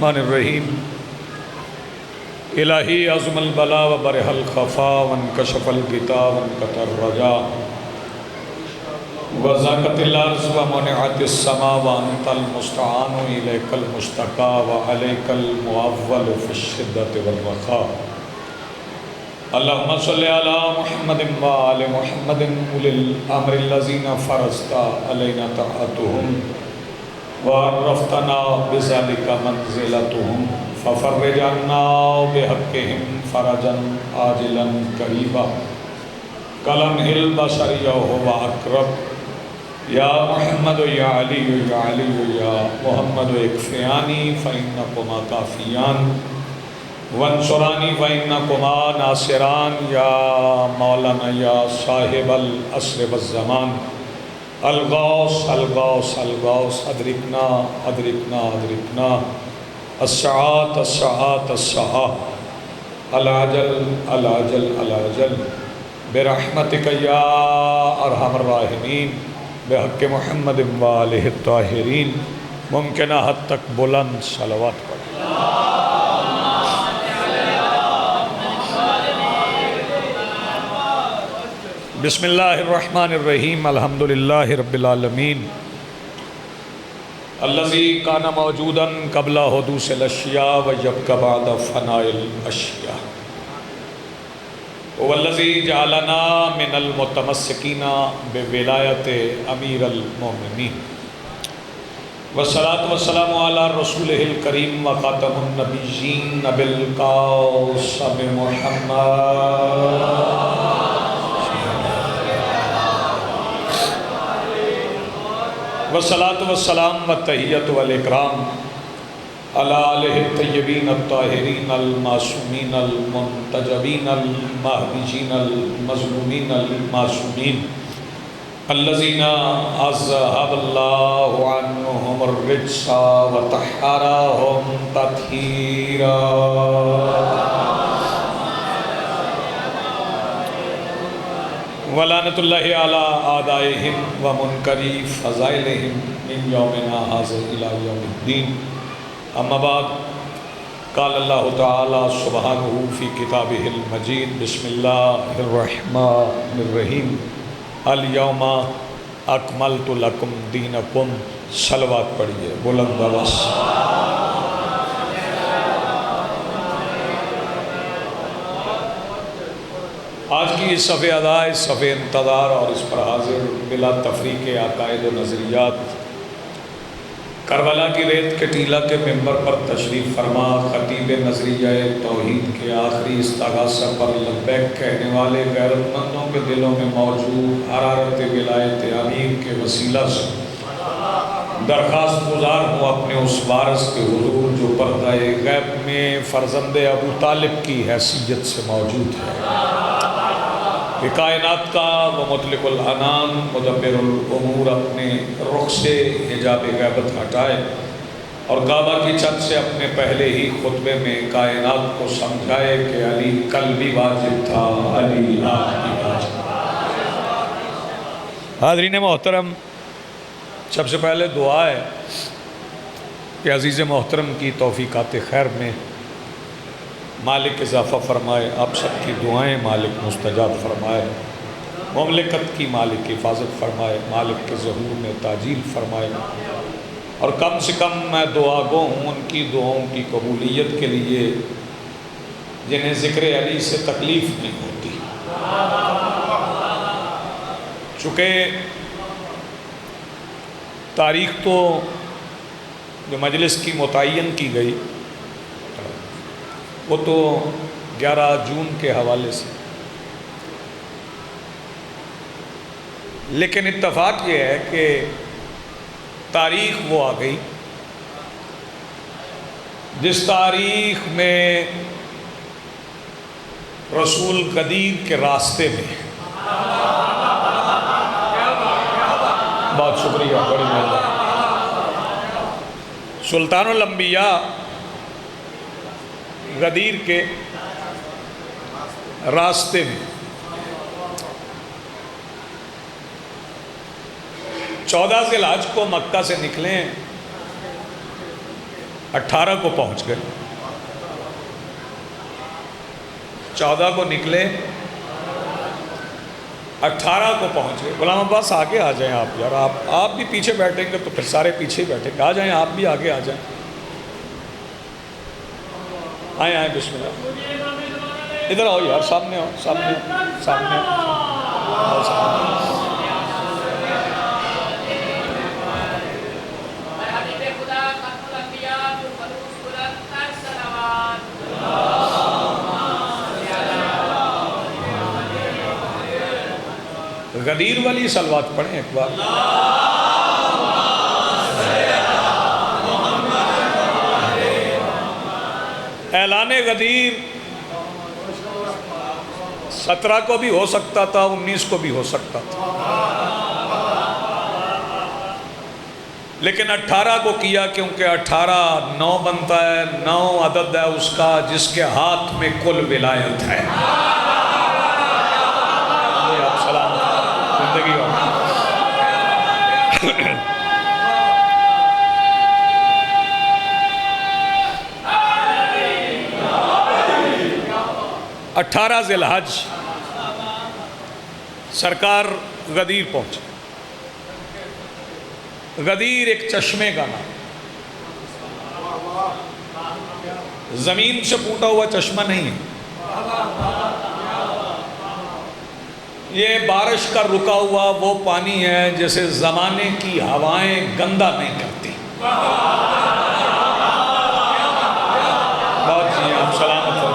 الرحمن الرحیم الہی عظم البلا و برح الخفا وانکشف الغطا وانقطع الرجا وضاقت الارض ومنعت السماء وانت المستعان الیک المشتکا وعلیک المعول فی الشدۃ والرخاء اللہم صلی علی محمد وآل محمد اولی الامر الذین فرضت علینا طاعتهم وعرفتنا بذلک منزلتهم ففرج عنا بحقهم فرجا عاجلا قریبا کلمح البشر وهو اقرب یا محمد یا علی یا علی یا محمد اکفیانی فإنکما کافیان وانصرانی فإنکما ناصران یا مولانا یا صاحب العصر والزمان الغوث الغوث الغوث ادرکنا ادرکنا ادرکنا الساعات الساعات الساعات العجل العجل العجل برحمتک یا ارحم الراحمین بحق محمد وآلہ الطاہرین ممکنہ حد تک بلند صلوات پڑھیں۔ بسم اللہ الرحمن الرحیم الحمدللہ رب العالمین الذی کان موجودا قبل حدوث الاشیاء ویبقی بعد فناء الاشیاء والذی جعلنا من المتمسکین بولایت امیر المؤمنین والصلاة والسلام علی رسولہ الکریم وخاتم النبیین بالقاسم محمد والصلاة والسلام والتحیۃ والاکرام علی آلہ الطیبین الطاہرین المعصومین المنتجبین المہدیین المظلومین المعصومین الذین اذھب اللہ عنہم الرجس وطہرہم تطہیرا۔ ولعنۃ اللہ علی اعدائہم ومنکری فضائلہم من یومنا ھذا الی یوم الدین۔ اما بعد قال اللہ تعالی سبحانہ فی کتابہ المجید بسم اللہ الرحمن الرحیم الیوم اکملت لکم دینکم۔ صلوات پڑھیے بلند آواز۔ آج کی اس صفحہ ادا، اس صفحہ انتظار اور اس پر حاضر بلا تفریق عقائد و نظریات کربلا کی ریت کے ٹیلہ کے ممبر پر تشریف فرما خطیب نظریہ توحید کے آخری استغاثہ پر لبیک کہنے والے غیرت مندوں کے دلوں میں موجود حرارت ولایت امیر کے وسیلہ سے درخواست گزار ہوں اپنے اس وارث کے حضور جو پردہ غیب میں فرزند ابو طالب کی حیثیت سے موجود ہے کہ کائنات کا وہ مطلق الانام مدبر الامور اپنے رخ سے حجاب غیبت ہٹائے اور کعبہ کی چھت سے اپنے پہلے ہی خطبے میں کائنات کو سمجھائے کہ علی کل بھی واجب تھا، علی آج بھی واجب۔ حاضرین محترم، سب سے پہلے دعا ہے کہ عزیز محترم کی توفیقات خیر میں مالک اضافہ فرمائے، آپ سب کی دعائیں مالک مستجاب فرمائے، مملکت کی مالک حفاظت فرمائے، مالک کے ظہور میں تاجیل فرمائے، اور کم سے کم میں دعا گو ہوں ان کی دعاؤں کی قبولیت کے لیے جنہیں ذکر علی سے تکلیف نہیں ہوتی۔ چونکہ تاریخ تو جو مجلس کی متعین کی گئی وہ تو 11 جون کے حوالے سے، لیکن اتفاق یہ ہے کہ تاریخ وہ آ گئی جس تاریخ میں رسول غدیر کے راستے میں، بہت شکریہ، بڑی مہربانی، سلطان الانبیاء غدیر کے راستے میں 14 ذی الحج کو مکہ سے نکلیں 18 کو پہنچ گئے، 14 کو نکلے، 18 کو پہنچ گئے۔ غلام عباس آگے آ جائیں آپ یار، آپ بھی پیچھے بیٹھیں گے تو پھر سارے پیچھے ہی بیٹھیں گے، آ جائیں آپ بھی آگے آ جائیں، آئیں بسم اللہ، ادھر آؤ یار، سامنے آؤ، سامنے سامنے آؤ، سامنے۔ غدیر والی صلوات پڑھیں ایک بار۔ اعلان غدیر 17 کو بھی ہو سکتا تھا، 19 کو بھی ہو سکتا تھا، لیکن 18 کو کیا کیونکہ 18 9 بنتا ہے، 9 عدد ہے اس کا جس کے ہاتھ میں کل ولایت ہے۔ سلام زندگی ہو۔ 18 ذی الحج سرکار غدیر پہنچے۔ غدیر ایک چشمے کا نام، زمین سے پھوٹا ہوا چشمہ نہیں ہے، یہ بارش کا رکا ہوا وہ پانی ہے جیسے زمانے کی ہوائیں گندا نہیں کرتی۔ بہت جی آپ سلامت ہو۔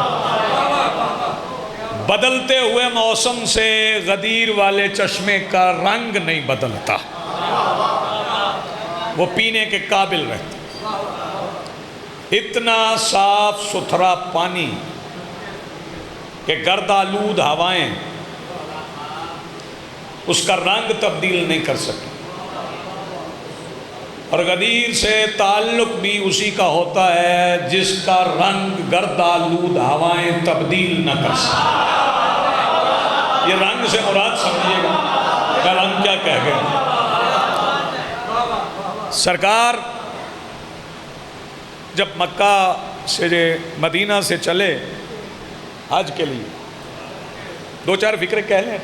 بدلتے ہوئے موسم سے غدیر والے چشمے کا رنگ نہیں بدلتا، وہ پینے کے قابل رہتا، اتنا صاف ستھرا پانی کہ گرد آلود ہوائیں اس کا رنگ تبدیل نہیں کر سکتی، اور غدیر سے تعلق بھی اسی کا ہوتا ہے جس کا رنگ گرد آلود ہوائیں تبدیل نہ کر سکتی۔ یہ رنگ سے مراد سمجھیے گا کہ رنگ کیا کہہ گئے۔ سرکار جب مکہ سے مدینہ سے چلے حج کے لیے، 2-4 فکرے کہہ لیں،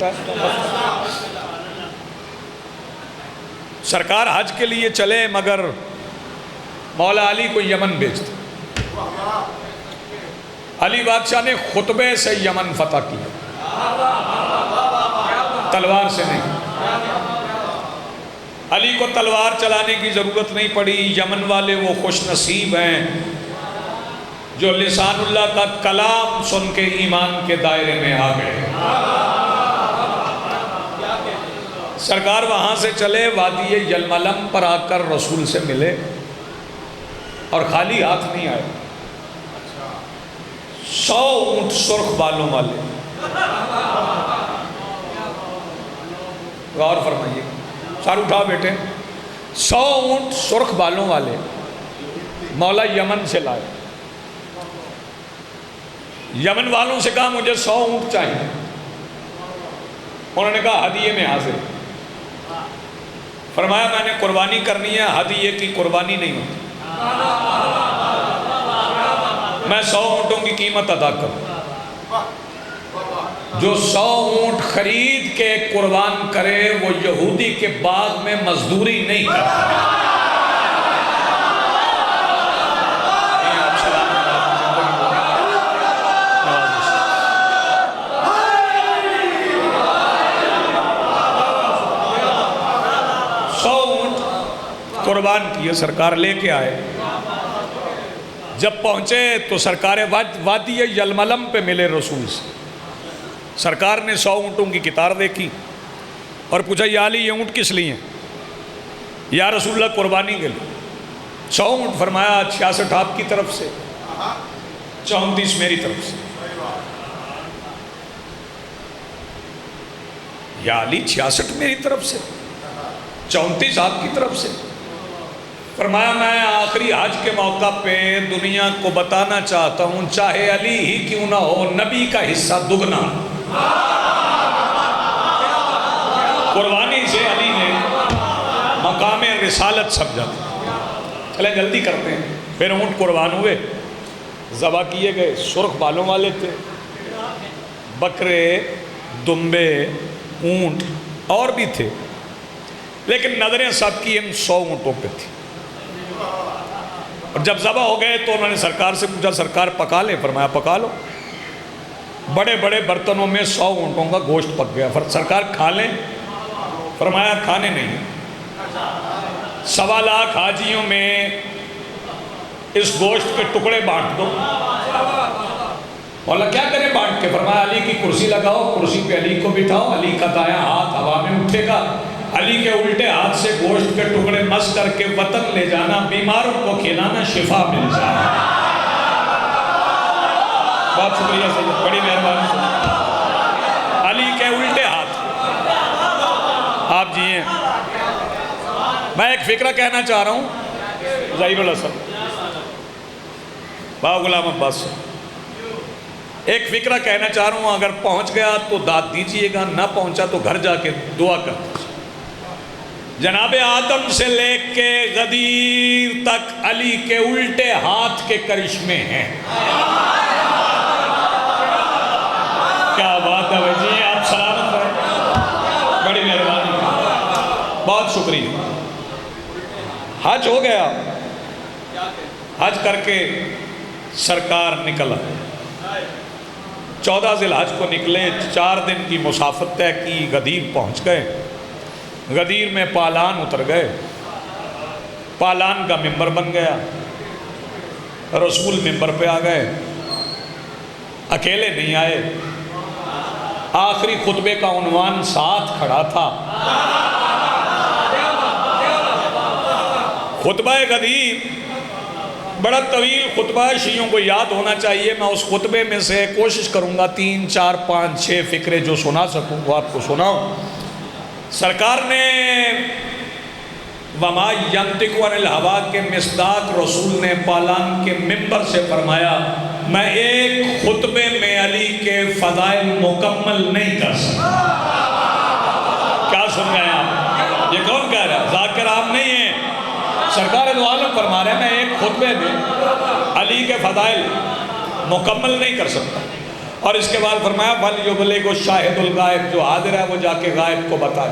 سرکار حج کے لیے چلے مگر مولا علی کو یمن بھیج دیا۔ علی بادشاہ نے خطبے سے یمن فتح کیا، تلوار سے نہیں۔ علی کو تلوار چلانے کی ضرورت نہیں پڑی، یمن والے وہ خوش نصیب ہیں جو لسان اللہ کا کلام سن کے ایمان کے دائرے میں آ گئے۔ سرکار وہاں سے چلے، وادی یلملم پر آ کر رسول سے ملے اور خالی ہاتھ نہیں آئے، 100 اونٹ سرخ بالوں والے، غور فرمائیے، سار اٹھا بیٹے، 100 اونٹ سرخ بالوں والے مولا یمن سے لائے۔ یمن والوں سے کہا مجھے 100 اونٹ چاہیے، انہوں نے کہا ہدیے میں حاضر۔ فرمایا میں نے قربانی کرنی ہے، ہدیے کی قربانی نہیں ہوتی، میں 100 اونٹوں کی قیمت ادا کروں، جو 100 اونٹ خرید کے قربان کرے وہ یہودی کے باغ میں مزدوری نہیں کرتا۔ قربان کیے، سرکار لے کے آئے۔ جب پہنچے تو سرکار وادی یلملم پہ ملے رسول سے، سرکار نے 100 اونٹوں کی قطار دیکھی اور پوچھا یا علی یہ اونٹ کس لیے ہیں؟ یا رسول اللہ قربانی کے لیے۔ 100 اونٹ، فرمایا 66 آپ کی طرف سے، 34 میری طرف سے۔ یا علی 66 میری طرف سے، 34 آپ کی طرف سے۔ فرمایا میں آخری حج کے موقع پہ دنیا کو بتانا چاہتا ہوں چاہے علی ہی کیوں نہ ہو، نبی کا حصہ دگنا۔ قربانی سے علی نے مقام رسالت سمجھا تھا۔ چلیں جلدی کرتے ہیں، پھر اونٹ قربان ہوئے، ذبح کیے گئے، سرخ بالوں والے تھے، بکرے، دمبے، اونٹ اور بھی تھے، لیکن نظریں سب کی ان 100 اونٹوں پہ تھی۔ اور جب ذبح ہو گئے تو انہوں نے سرکار سے پوچھا سرکار پکا لیں؟ فرمایا پکا لو۔ بڑے بڑے برتنوں میں 100 اونٹوں کا گوشت پک گیا۔ سرکار کھا لیں؟ فرمایا کھانے نہیں، 1.25 لاکھ حاجیوں میں اس گوشت کے ٹکڑے بانٹ دو۔ مولا کیا کریں بانٹ کے؟ فرمایا علی کی کرسی لگاؤ، کرسی پہ علی کو بٹھاؤ، علی کا دایاں ہاتھ ہوا میں اٹھے گا، علی کے الٹے ہاتھ سے گوشت کے ٹکڑے مس کر کے وطن لے جانا، بیماروں کو کھلانا، شفا مل جائے۔ بہت شکریہ سید، بڑی مہربانی۔ علی کے الٹے ہاتھ آپ جیئیں۔ میں ایک فکرہ کہنا چاہ رہا ہوں، ظہیر الحسن با غلام عباس، ایک فکرہ کہنا چاہ رہا ہوں، اگر پہنچ گیا تو داد دیجئے گا، نہ پہنچا تو گھر جا کے دعا کر دیجئے۔ جناب آدم سے لے کے غدیر تک علی کے الٹے ہاتھ کے کرشمے ہیں۔ کیا بات ہے جی، آپ سلامت رہیں، بڑی مہربانی، بہت شکریہ۔ حج ہو گیا، حج کر کے سرکار نکلا، 14 ذی الحج کو نکلے، 4 دن کی مسافت طے کی، غدیر پہنچ گئے۔ غدیر میں پالان اتر گئے، پالان کا ممبر بن گیا، رسول ممبر پہ آ گئے، اکیلے نہیں آئے، آخری خطبے کا عنوان ساتھ کھڑا تھا، خطبہ غدیر، بڑا طویل خطبہ، شیعوں کو یاد ہونا چاہیے۔ میں اس خطبے میں سے کوشش کروں گا 3 4 5 6 فکرے جو سنا سکوں وہ آپ کو سناؤں۔ سرکار نے وما ینطق عن الہوا کے مصداق رسول نے پالان کے ممبر سے فرمایا میں ایک خطبے میں علی کے فضائل مکمل نہیں کر سکتا۔ کیا سن رہے ہیں آپ؟ یہ کون کہہ رہا ہے؟ ذاکر آپ نہیں ہیں، سرکار دو عالم فرما رہے ہیں میں ایک خطبے میں علی کے فضائل مکمل نہیں کر سکتا۔ اور اس کے بعد فرمایا وَلْيُبْلِغُ الشَّاهِدُ الْغَائِبُ، جو حاضر ہے وہ جا کے غائب کو بتائے۔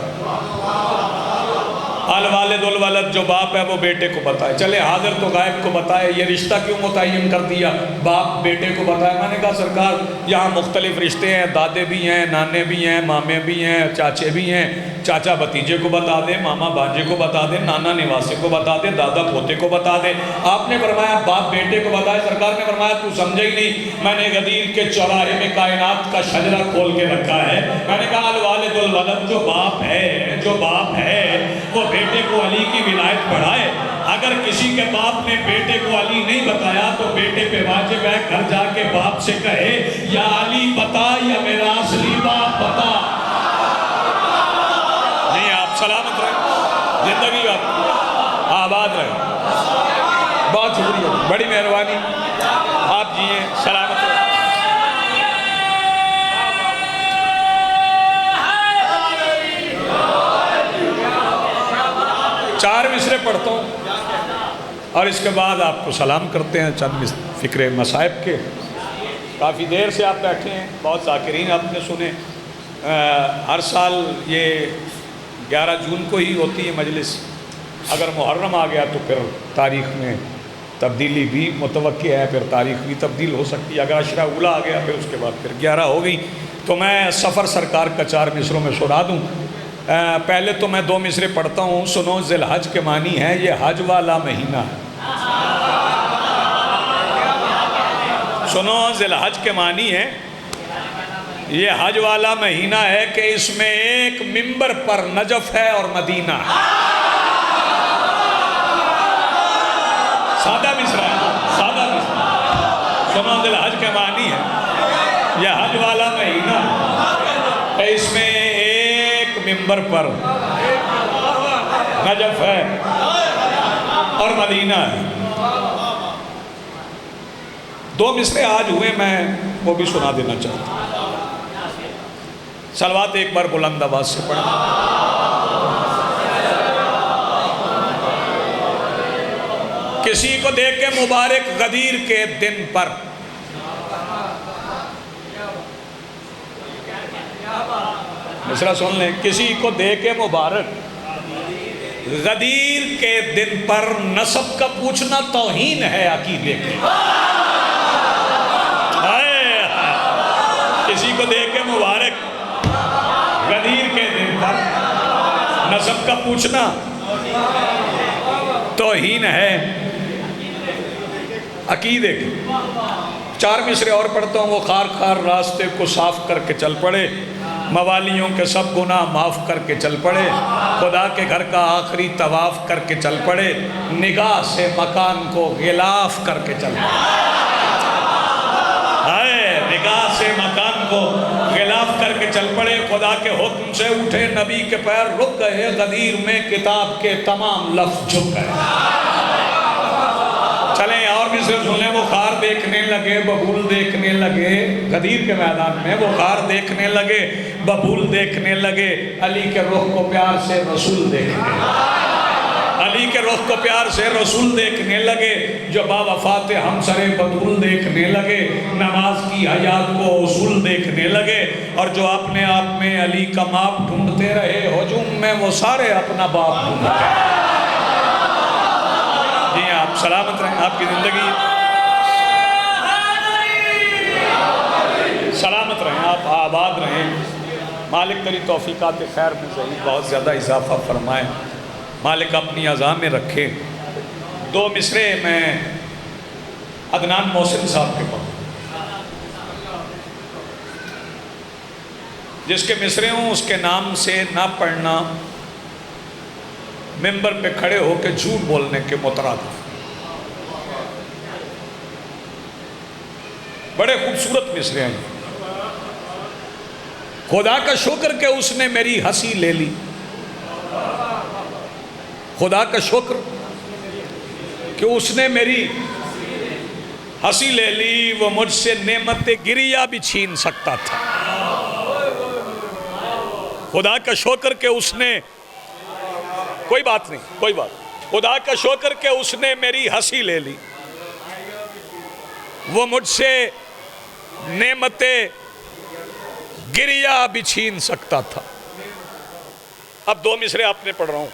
الوالد الولد، جو باپ ہے وہ بیٹے کو بتائے۔ چلے حاضر تو غائب کو بتائے، یہ رشتہ کیوں متعین کر دیا باپ بیٹے کو بتائے؟ میں نے کہا سرکار یہاں مختلف رشتے ہیں، دادے بھی ہیں، نانے بھی ہیں، مامے بھی ہیں، چاچے بھی ہیں، چاچا بھتیجے کو بتا دے، ماما بھانجے کو بتا دے، نانا نواسے کو بتا دے، دادا پوتے کو بتا دے۔ آپ نے فرمایا باپ بیٹے کو بتائے۔ سرکار نے فرمایا تو سمجھے ہی نہیں، میں نے غدیر کے چوراہے میں کائنات کا شجرہ کھول کے رکھا ہے۔ میں نے کہا الوالد الولد، جو باپ ہے وہ بیٹے کو علی کی ولایت بڑھائے۔ اگر کسی کے باپ نے بیٹے کو علی نہیں بتایا تو بیٹے پہ واجب ہے گھر جا کے باپ سے کہے یا علی بتا یا میرا اصلی باپ بتا۔ نہیں، آپ سلامت رہیں، زندگی آپ آباد رہیں۔ بہت شکریہ، بڑی مہربانی، آپ جیئیں، سلامت رہیں۔ 4 مصرے پڑھتا ہوں اور اس کے بعد آپ کو سلام کرتے ہیں، چند فکرے مصائب کے۔ کافی دیر سے آپ بیٹھے ہیں، بہت ذاکرین آپ نے سنے۔ ہر سال یہ 11 جون کو ہی ہوتی ہے مجلس، اگر محرم آ گیا تو پھر تاریخ میں تبدیلی بھی متوقع ہے، پھر تاریخ بھی تبدیل ہو سکتی ہے۔ اگر عشرہ اولی آ گیا پھر اس کے بعد پھر 11 ہو گئی، تو میں سفر سرکار کا 4 مصروں میں سنا دوں۔ پہلے تو میں 2 مصرے پڑھتا ہوں۔ سنو ذی الحج کے معنی ہے یہ حج والا مہینہ ہے۔ سنو ذی الحج کے معنی ہے یہ حج والا مہینہ ہے کہ اس میں ایک ممبر پر نجف ہے اور مدینہ ہے۔ سادہ مصرع ہے، سادہ مصرع۔ سنو ذی الحج کے معنی ہے یہ حج والا مہینہ ہے، اس میں ایک ممبر پر نجف ہے اور مدینہ ہے۔ 2 مصرے آج ہوئے، میں وہ بھی سنا دینا چاہتا ہوں۔ صلوات ایک بار بلند آواز سے پڑھیں۔ کسی کو دے کے مبارک غدیر کے دن پر، مصرع سن لیں، کسی کو دے کے مبارک غدیر کے دن پر نسب کا پوچھنا توہین ہے عقیدے کی۔ کسی کو دے کے مبارک غدیر کے دن پر نسب کا پوچھنا توہین ہے عقیدے کی۔ 4 مصرے اور پڑھتا ہوں۔ وہ خار خار راستے کو صاف کر کے چل پڑے، موالیوں کے سب گناہ معاف کر کے چل پڑے، خدا کے گھر کا آخری طواف کر کے چل پڑے، نگاہ سے مکان کو غلاف کر کے چل پڑے، نگاہ سے مکان کو غلاف کر کے چل پڑے، خدا کے حکم سے اٹھے نبی کے پیر رک گئے، غدیر میں کتاب کے تمام لفظ جھک گئے۔ چلیں اور بھی صرف سن لیں۔ وہ خار دیکھنے لگے، ببول دیکھنے لگے، غدیر کے میدان میں وہ خار دیکھنے لگے، ببول دیکھنے لگے، علی کے رخ کو پیار سے رسول دیکھنے لگے، علی کے رخ کو پیار سے رسول دیکھنے لگے، جو باوفات ہمسر بطول دیکھنے لگے، نماز کی حیات کو اصول دیکھنے لگے، اور جو اپنے آپ میں علی کا ماپ ڈھونڈتے رہے، ہجوم میں وہ سارے اپنا باپ ڈھونڈتے رہے۔ جی آپ سلامت رہیں، آپ کی زندگی سلامت رہیں، آپ آباد رہیں، مالک تیری توفیقات خیر میں زہید بہت زیادہ اضافہ فرمائے، مالک اپنی عزا میں رکھے۔ 2 مصرے میں عدنان محسن صاحب کے پاس، جس کے مصرے ہوں اس کے نام سے نہ پڑھنا ممبر پہ کھڑے ہو کے جھوٹ بولنے کے مترادف۔ بڑے خوبصورت مصرے ہیں۔ خدا کا شکر کہ اس نے میری ہنسی لے لی، خدا کا شکر کہ اس نے میری ہنسی لے لی، وہ مجھ سے نعمت گریہ بھی چھین سکتا تھا۔ خدا کا شکر کہ اس نے، کوئی بات نہیں، کوئی بات، خدا کا شکر کہ اس نے میری ہنسی لے لی، وہ مجھ سے نعمت گریہ بھی چھین سکتا تھا۔ اب 2 مصرے آپ نے پڑھ رہا ہوں۔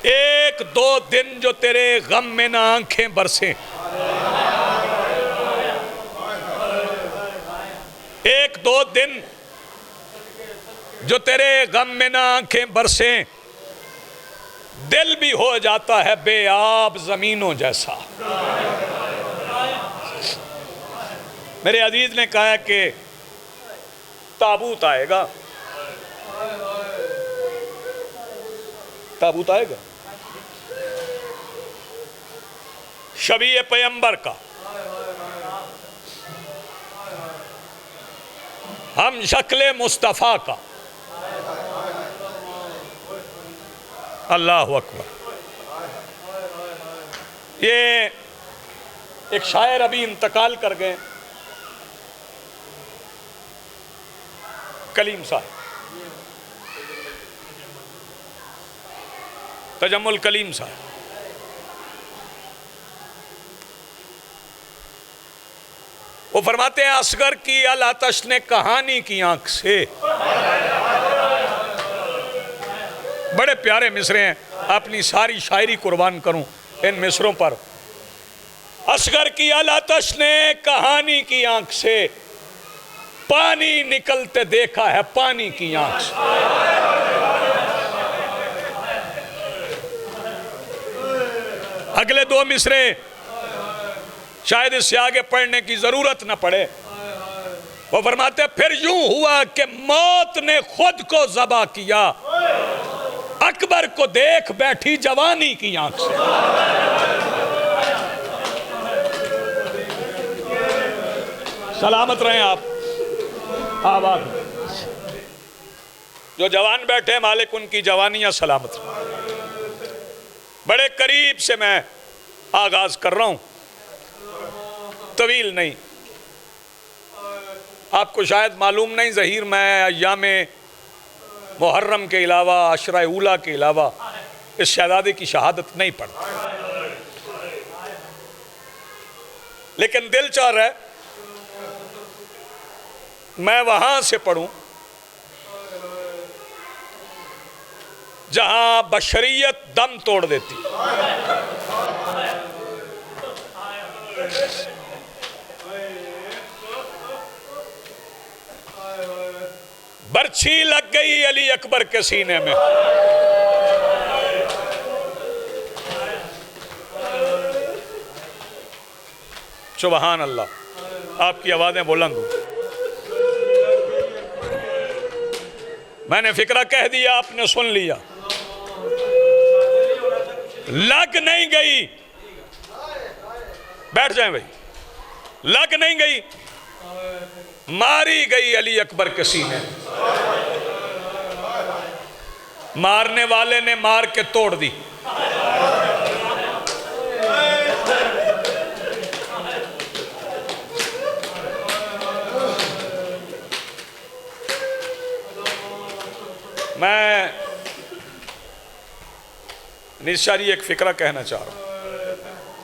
1-2 دن جو تیرے غم میں نہ آنکھیں برسیں، 1-2 دن جو تیرے غم میں نہ آنکھیں برسیں، دل بھی ہو جاتا ہے بے آب زمینوں جیسا۔ میرے عزیز نے کہا کہ تابوت آئے گا، تابوت آئے گا شبیہ پیغمبر کا، ہم شکل مصطفیٰ کا۔ اللہ اکبر۔ یہ ایک شاعر ابھی انتقال کر گئے، کلیم صاحب، تجمل کلیم صاحب۔ وہ فرماتے ہیں اصغر کی الآتش نے کہانی کی آنکھ سے، بڑے پیارے مصرے ہیں، اپنی ساری شاعری قربان کروں ان مصروں پر۔ اصغر کی الآتش نے کہانی کی آنکھ سے، پانی نکلتے دیکھا ہے پانی کی آنکھ سے۔ اگلے 2 مصرے شاید اس سے آگے پڑھنے کی ضرورت نہ پڑے۔ وہ فرماتے ہیں پھر یوں ہوا کہ موت نے خود کو ذبح کیا، اکبر کو دیکھ بیٹھی جوانی کی آنکھ سے۔ سلامت رہیں آپ، آباد۔ جو جوان بیٹھے مالک ان کی جوانیاں سلامت رہیں۔ بڑے قریب سے میں آغاز کر رہا ہوں، طویل نہیں۔ آپ کو شاید معلوم نہیں، ظہیر میں ایام محرم کے علاوہ، عشرہ اولیٰ کے علاوہ اس شہزادے کی شہادت نہیں پڑھتا، لیکن دل چاہ رہا ہے میں وہاں سے پڑھوں جہاں بشریت دم توڑ دیتی. برچھی لگ گئی علی اکبر کے سینے میں، سبحان اللہ. آپ کی آوازیں بلند ہوں. میں نے فکرہ کہہ دیا، آپ نے سن لیا. لگ نہیں گئی، بیٹھ جائیں بھائی. لگ نہیں گئی، ماری گئی علی اکبر کے سینے. مارنے والے نے مار کے توڑ دی. میں نشا جی ایک فکرہ کہنا چاہ رہا ہوں،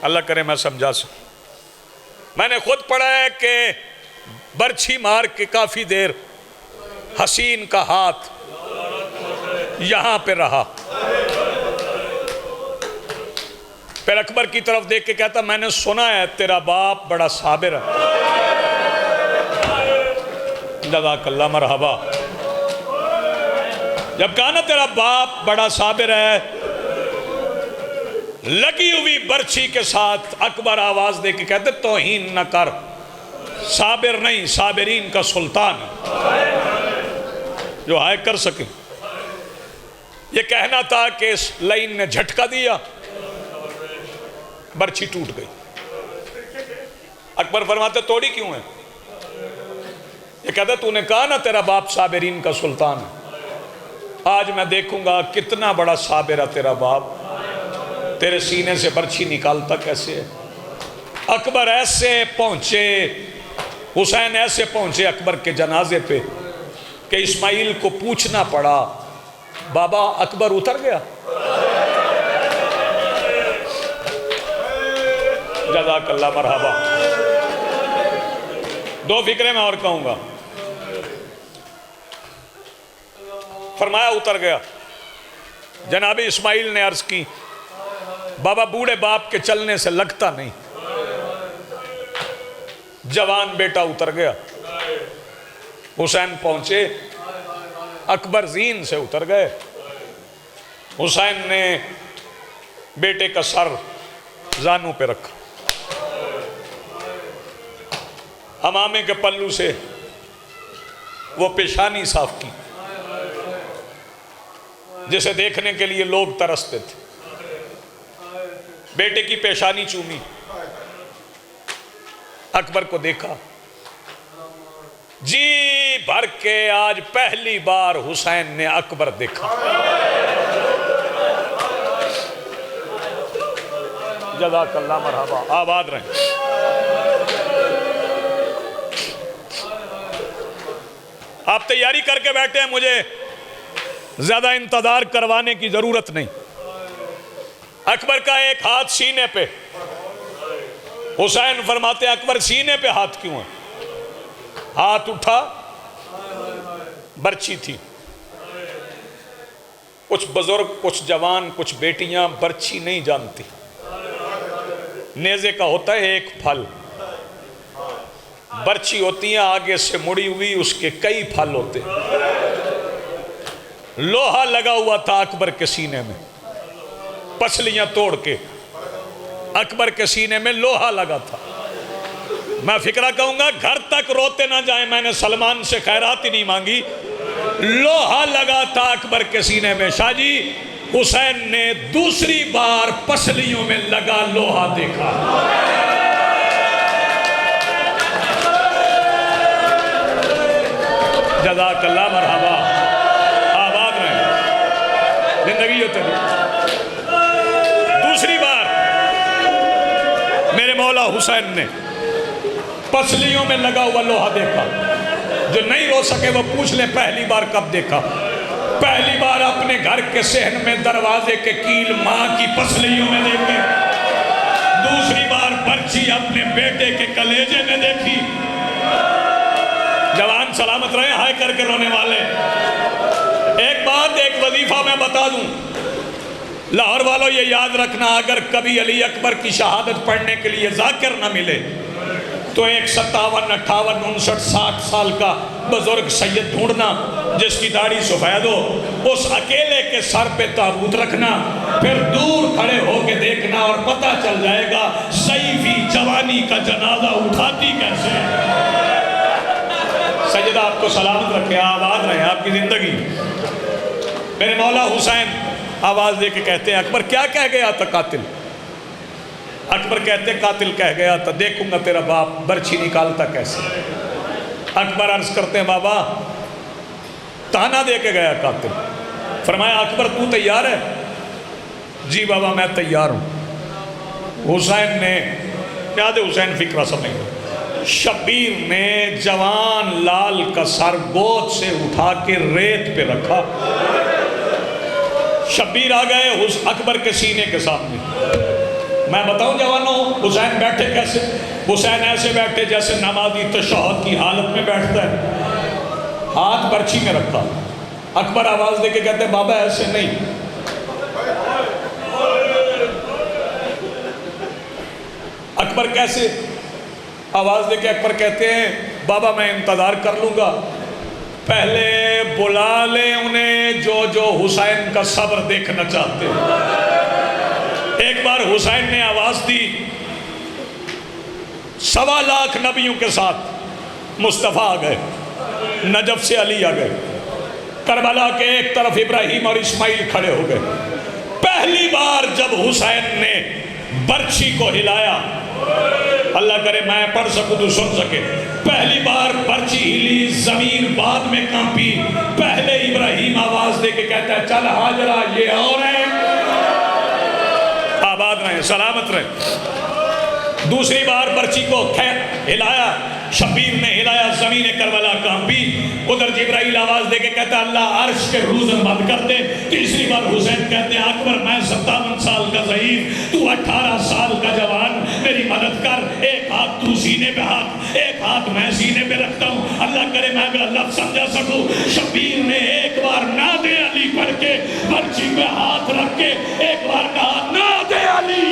اللہ کرے میں سمجھا سکوں. میں نے خود پڑھا ہے کہ برچھی مار کے کافی دیر حسین کا ہاتھ یہاں پہ رہا. پھر اکبر کی طرف دیکھ کے کہتا میں نے سنا ہے تیرا باپ بڑا صابر ہے. جزاک اللہ مرحبا. جب کہا نا تیرا باپ بڑا صابر ہے، لگی ہوئی برچھی کے ساتھ اکبر آواز دے کے کہتے توہین نہ کر، صابر نہیں صابرین کا سلطان جو ہے کر سکے. یہ کہنا تھا کہ اس لائن نے جھٹکا دیا، برچھی ٹوٹ گئی. اکبر فرماتے توڑی کیوں ہے؟ یہ کہتا تو نے کہا نا تیرا باپ صابرین کا سلطان ہے، آج میں دیکھوں گا کتنا بڑا صابر ہے تیرا باپ. تیرے سینے سے برچھی نکالتا کیسے ہے؟ اکبر ایسے پہنچے، حسین ایسے پہنچے اکبر کے جنازے پہ کہ اسماعیل کو پوچھنا پڑا بابا اکبر اتر گیا؟ جزاک اللہ مرحبا. دو فکرے میں اور کہوں گا. فرمایا اتر گیا. جناب اسماعیل نے عرض کی بابا بوڑھے باپ کے چلنے سے لگتا نہیں. جوان بیٹا اتر گیا. حسین پہنچے، اکبر زین سے اتر گئے. حسین نے بیٹے کا سر زانوں پہ رکھا، امامے کے پلو سے وہ پیشانی صاف کی جسے دیکھنے کے لیے لوگ ترستے تھے. بیٹے کی پیشانی چومی، اکبر کو دیکھا، جی بھر کے آج پہلی بار حسین نے اکبر دیکھا. جزاک اللہ مرحبا. آباد رہیں. آپ تیاری کر کے بیٹھے ہیں، مجھے زیادہ انتظار کروانے کی ضرورت نہیں. اکبر کا ایک ہاتھ سینے پہ. حسین فرماتے ہیں اکبر سینے پہ ہاتھ کیوں ہے؟ ہاتھ اٹھا، برچھی تھی. کچھ بزرگ، کچھ جوان، کچھ بیٹیاں برچھی نہیں جانتی. نیزے کا ہوتا ہے ایک پھل، برچھی ہوتی ہیں آگے سے مڑی ہوئی، اس کے کئی پھل ہوتے. لوہا لگا ہوا تھا اکبر کے سینے میں، پسلیاں توڑ کے اکبر کے سینے میں لوہا لگا تھا. میں فکرہ کہوں گا گھر تک روتے نہ جائیں، میں نے سلمان سے خیرات ہی نہیں مانگی. لوہا لگا تھا اکبر کے سینے میں. شاہ جی حسین نے دوسری بار پسلیوں میں لگا لوہا دیکھا. جزاک اللہ مرحبا. آباد رہیں. زندگی ہوتے دوسری بار میرے مولا حسین نے پسلیوں میں لگا ہوا لوہا دیکھا. جو نہیں رو سکے وہ پوچھ لیں پہلی بار کب دیکھا. پہلی بار اپنے گھر کے صحن میں دروازے کے کیل ماں کی پسلیوں میں دیکھے، دوسری بار برچی اپنے بیٹے کے کلیجے میں دیکھی۔ جوان سلامت رہے، ہائے کر کے رونے والے۔ ایک بات، ایک وظیفہ میں بتا دوں، لاہور والوں یہ یاد رکھنا، اگر کبھی علی اکبر کی شہادت پڑھنے کے لیے ذاکر نہ ملے تو ایک 57 58 59 60 سال کا بزرگ سید ڈھونڈنا جس کی داڑھی سفید ہو، اس اکیلے کے سر پہ تابوت رکھنا، پھر دور کھڑے ہو کے دیکھنا اور پتہ چل جائے گا سیفی جوانی کا جنازہ اٹھاتی کیسے ہے۔ سیدہ آپ کو سلامت رکھے، آباد رہے آپ کی زندگی۔ میرے مولا حسین آواز دے کے کہتے ہیں، اکبر کیا کہہ گیا تھا قاتل؟ اکبر کہتے قاتل کہہ گیا تھا دیکھوں گا تیرا باپ برچھی نکالتا کیسے۔ اکبر عرض کرتے ہیں بابا تانا دے کے گیا قاتل۔ فرمایا اکبر تو تیار ہے؟ جی بابا میں تیار ہوں۔ حسین نے یاد حسین فکرہ سمجھ، شبیر نے جوان لال کا سر گود سے اٹھا کے ریت پہ رکھا، شبیر آ گئے اکبر کے سینے کے سامنے۔ میں بتاؤں جوانوں حسین بیٹھے کیسے؟ حسین ایسے بیٹھے جیسے نمازی تشہد کی حالت میں بیٹھتا ہے، ہاتھ برچھی میں رکھا۔ اکبر آواز دے کے کہتے ہیں بابا ایسے نہیں۔ اکبر کیسے؟ آواز دے کے اکبر کہتے ہیں بابا میں انتظار کر لوں گا، پہلے بلا لیں انہیں جو حسین کا صبر دیکھنا چاہتے ہیں۔ ایک بار حسین نے آواز دی، 1.25 لاکھ نبیوں کے ساتھ مصطفیٰ آ گئے، نجف سے علی آ گئے، کربلا کے ایک طرف ابراہیم اور اسماعیل کھڑے ہو گئے۔ پہلی بار جب حسین نے برچھی کو ہلایا، اللہ کرے میں پڑھ سکوں تو سن سکے، پہلی بار برچھی ہلی، زمین بعد میں کانپی، پہلے ابراہیم آواز دے کے کہتا ہے چل ہاجرہ یہ اور ہے، آباد رہیں سلامت رہیں۔ دوسری بار برچھی کو ہلایا، شبیر نے ہلایا، زمین کربلا کانپی، ادھر جبرائیل آواز دے کے کہتا اللہ عرش کے روزن بند کر دے۔ تیسری بار حسین کہتے ہیں اکبر میں 57 سال کا ضعیف، تو 18 سال کا جوان، میری مدد کر، ایک ہاتھ تو سینے پہ ہاتھ، ایک ہاتھ میں سینے پہ رکھتا ہوں، اللہ کرے میں اگر لفظ سمجھا سکوں۔ شبیر نے ایک بار نادے علی پڑھ کے برچھی پہ ہاتھ رکھ کے ایک بار کہا نادے علی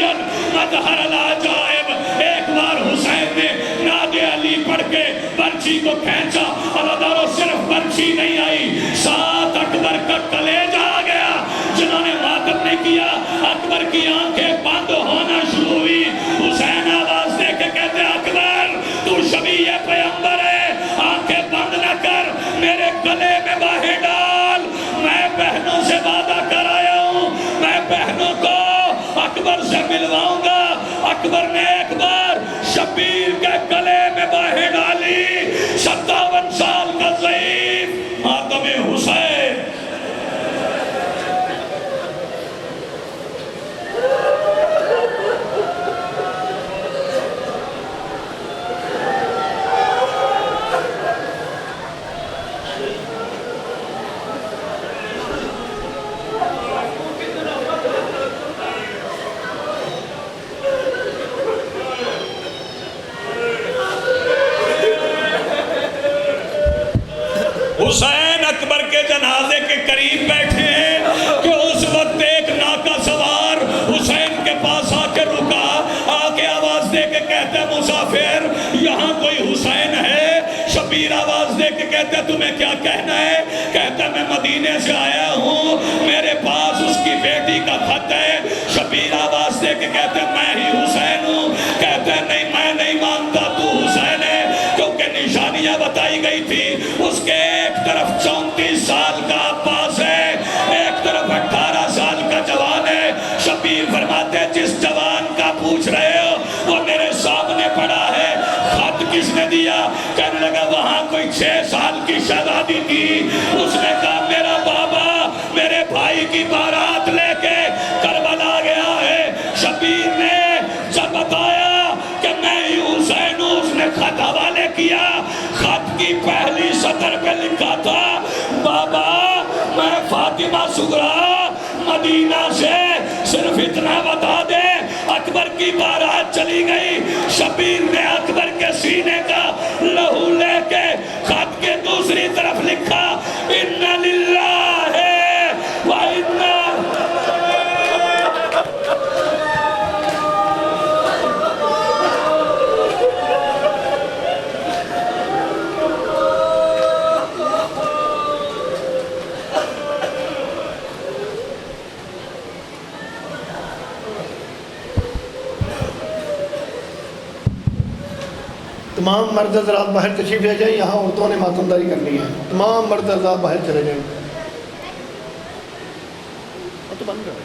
مظہر العجائب، ایک بار حسین نے نادے علی پڑھ کے برچھی کو کھینچا، علیدارو صرف برچھی نہیں آئی، ساتھ اکبر کا کلیجہ آ گیا۔ جنہوں نے ماتم نہیں کیا اکبر کی آنکھیں بند ہونا شروع ہوئی۔ حسین آواز دے کے کہتے اکبر تو شبیہ پیغمبر ہے، آنکھیں بند نہ کر، میرے گلے میں باہیں ڈال، میں بہنوں سے وعدہ کر آیا ہوں، میں بہنوں کو اکبر سے ملواؤں گا۔ اکبر نے ایک بار شبیر کے گلے میں باہیں ڈالی، 57 سال کا ضعیف ماتم حسین۔ حسین اکبر کے جنازے کے قریب بیٹھے ہیں کہ اس وقت ایک ناکا سوار حسین کے پاس آ کے رکا، آ کے آواز دے کے کہتے مسافر یہاں کوئی حسین ہے؟ شبیر آواز دے کے کہتے تمہیں کیا کہنا ہے؟ کہتا میں مدینے سے آیا ہوں، میرے پاس اس کی بیٹی کا خط ہے۔ شبیر آواز دے کے کہتے میں ہی حسین ہوں۔ کہتے نہیں میں نہیں مانتا تو حسین ہے، کیونکہ نشانیاں بتائی گئی تھی، اس کے ایک طرف 34 سال کا عباس ہے، ایک طرف 18 سال کا جوان ہے۔ شبیر فرماتے جس جوان کا پوچھ رہے ہو وہ میرے سامنے پڑا ہے، خط کس نے دیا؟ کہنے لگا وہاں کوئی 6 سال کی شہزادی تھی، اس نے کہا میرا بابا میرے بھائی کی بارات لے کے کربلا گیا ہے۔ شبیر نے جب بتایا کہ میں ہی حسین ہوں، اس نے خط حوالے کیا، خط کی پہلی سطر پہ لکھا تھا بابا میں فاطمہ صغرا مدینہ سے صرف اتنا بتا دے، اکبر کی بارات چلی گئی، شبیر نے اکبر کے سینے کا لہو لے کے خط کے دوسری طرف لکھا اِنَّ لِلَّهِ وَإِنَّا تمام مرد حضرات باہر تشریف لے جائیں، یہاں عورتوں نے ماتمداری کرنی ہے، تمام مرد حضرات باہر چلے جائیں۔